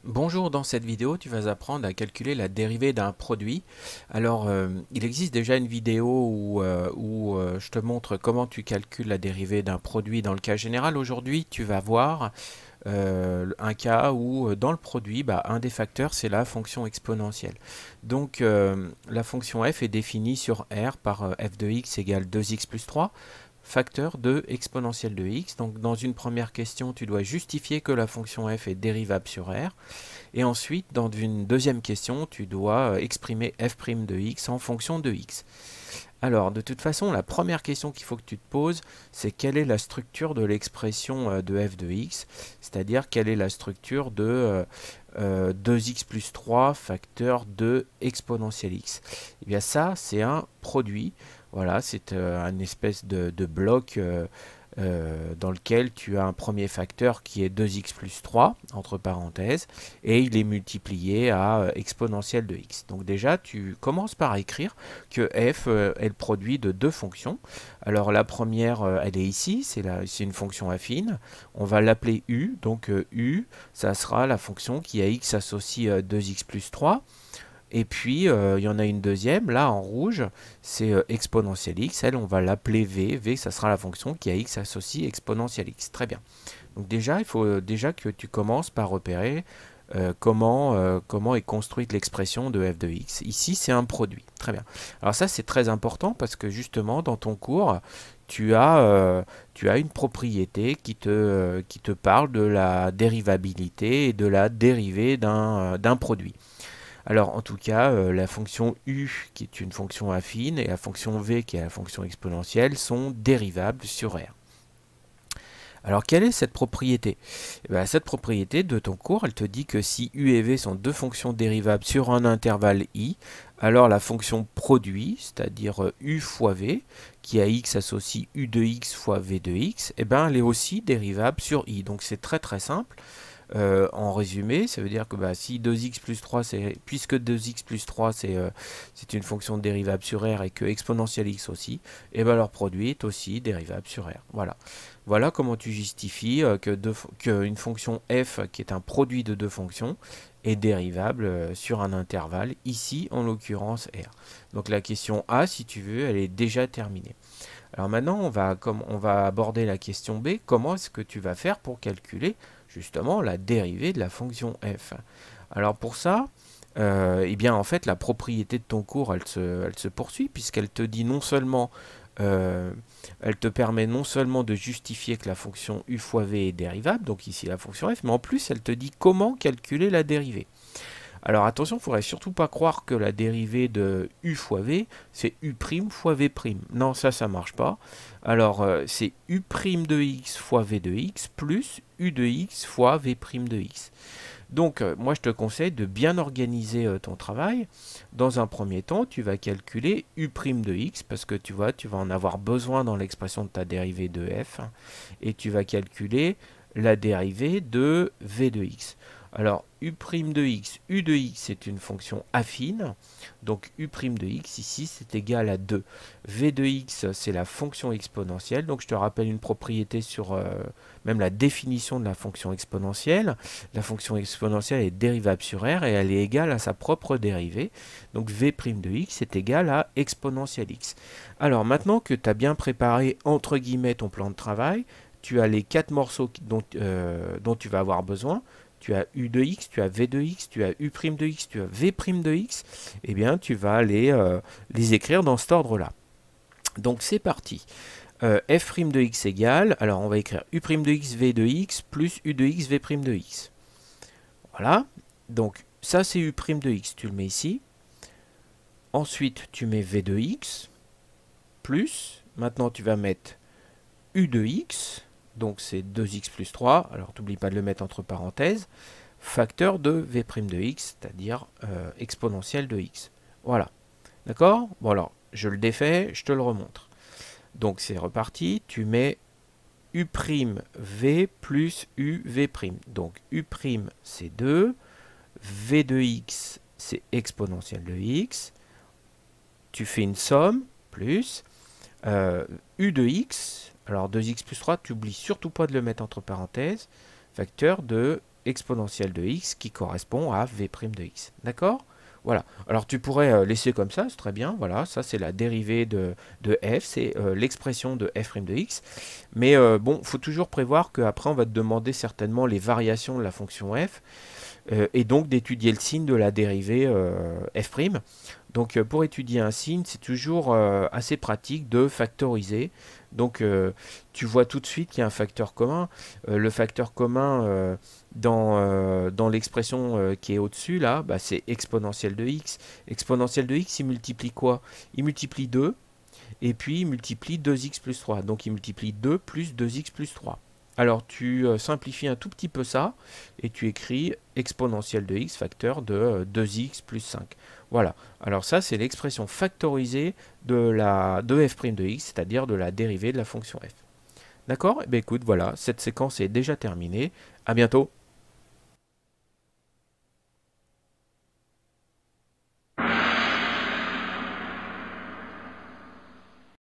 Bonjour, dans cette vidéo, tu vas apprendre à calculer la dérivée d'un produit. Alors, il existe déjà une vidéo où je te montre comment tu calcules la dérivée d'un produit dans le cas général. Aujourd'hui, tu vas voir un cas où dans le produit, un des facteurs, c'est la fonction exponentielle. Donc, la fonction f est définie sur R par f de x égale 2x plus 3. Facteur de exponentielle de x. Donc dans une première question, tu dois justifier que la fonction f est dérivable sur R. Et ensuite, dans une deuxième question, tu dois exprimer f' de x en fonction de x. Alors, de toute façon, la première question qu'il faut que tu te poses, c'est quelle est la structure de l'expression de f de x, c'est-à-dire quelle est la structure de 2x plus 3 facteur de exponentielle x. Et bien ça, c'est un produit. Voilà, c'est un espèce de bloc dans lequel tu as un premier facteur qui est 2x plus 3, entre parenthèses, et il est multiplié à exponentielle de x. Donc déjà, tu commences par écrire que f est le produit de deux fonctions. Alors la première, elle est ici, c'est une fonction affine. On va l'appeler u, donc u, ça sera la fonction qui à x associe 2x plus 3. Et puis, il y en a une deuxième, là en rouge, c'est exponentielle x. Elle, on va l'appeler v. V, ça sera la fonction qui à x associe exponentielle x. Très bien. Donc déjà, il faut déjà que tu commences par repérer comment est construite l'expression de f de x. Ici, c'est un produit. Très bien. Alors ça, c'est très important parce que justement, dans ton cours, tu as une propriété qui te parle de la dérivabilité et de la dérivée d'un produit. Alors en tout cas, la fonction u qui est une fonction affine et la fonction v qui est la fonction exponentielle sont dérivables sur R. Alors quelle est cette propriété? Cette propriété de ton cours, elle te dit que si u et v sont deux fonctions dérivables sur un intervalle i, alors la fonction produit, c'est-à-dire u fois v, qui à x associe u de x fois v de x, elle est aussi dérivable sur i. Donc c'est très très simple. En résumé, ça veut dire que si 2x plus 3, puisque 2x plus 3 c'est une fonction dérivable sur R et que exponentielle x aussi, leur produit est aussi dérivable sur R. Voilà. Voilà comment tu justifies qu'une fonction f qui est un produit de deux fonctions est dérivable sur un intervalle, ici en l'occurrence R. Donc la question A, si tu veux, elle est déjà terminée. Alors maintenant, on va aborder la question B. Comment est-ce que tu vas faire pour calculer justement la dérivée de la fonction f? Alors pour ça, en fait, la propriété de ton cours, elle se poursuit puisqu'elle te dit non seulement, elle te permet non seulement de justifier que la fonction u fois v est dérivable, donc ici la fonction f, mais en plus elle te dit comment calculer la dérivée. Alors attention, il ne faudrait surtout pas croire que la dérivée de u fois v, c'est u' fois v'. Non, ça ne marche pas. Alors c'est u' de x fois v de x plus u de x fois v' de x. Donc moi je te conseille de bien organiser ton travail. Dans un premier temps, tu vas calculer u' de x parce que tu vas en avoir besoin dans l'expression de ta dérivée de f. Et tu vas calculer la dérivée de v de x. Alors, u' de x, u de x est une fonction affine, donc u' de x ici c'est égal à 2. V de x c'est la fonction exponentielle, donc je te rappelle une propriété sur même la définition de la fonction exponentielle. La fonction exponentielle est dérivable sur R et elle est égale à sa propre dérivée, donc v' de x est égal à exponentielle x. Alors maintenant que tu as bien préparé entre guillemets ton plan de travail, tu as les 4 morceaux dont tu vas avoir besoin. Tu as u de x, tu as v de x, tu as u' de x, tu as v' de x, et bien tu vas les écrire dans cet ordre-là. Donc c'est parti. F' de x égale, alors on va écrire u' de x, v de x, plus u de x, v' de x. Voilà, donc ça c'est u' de x, tu le mets ici. Ensuite tu mets v de x, plus, maintenant tu vas mettre u de x, donc c'est 2x plus 3, alors n'oublie pas de le mettre entre parenthèses, facteur de v' de x, c'est-à-dire exponentielle de x. Voilà. D'accord? Bon alors, je le défais, je te le remontre. Donc c'est reparti, tu mets u' v plus u v'. Donc u' c'est 2, v de x c'est exponentielle de x, tu fais une somme, plus u de x, alors 2x plus 3, tu n'oublies surtout pas de le mettre entre parenthèses, facteur de exponentielle de x qui correspond à v' de x. D'accord? Voilà. Alors tu pourrais laisser comme ça, c'est très bien. Voilà, ça c'est la dérivée de f, c'est l'expression de f' de x. Mais bon, il faut toujours prévoir qu'après on va te demander certainement les variations de la fonction f et donc d'étudier le signe de la dérivée f'. Donc pour étudier un signe, c'est toujours assez pratique de factoriser. Donc tu vois tout de suite qu'il y a un facteur commun. Le facteur commun dans l'expression qui est au-dessus, là, bah, c'est exponentielle de x. Exponentielle de x, il multiplie quoi? Il multiplie 2, et puis il multiplie 2x plus 3. Donc il multiplie 2 plus 2x plus 3. Alors tu simplifies un tout petit peu ça, et tu écris exponentielle de x facteur de 2x plus 5. Voilà, alors ça c'est l'expression factorisée de f' de x, c'est-à-dire de la dérivée de la fonction f. D'accord? Eh bien écoute, voilà, cette séquence est déjà terminée. À bientôt.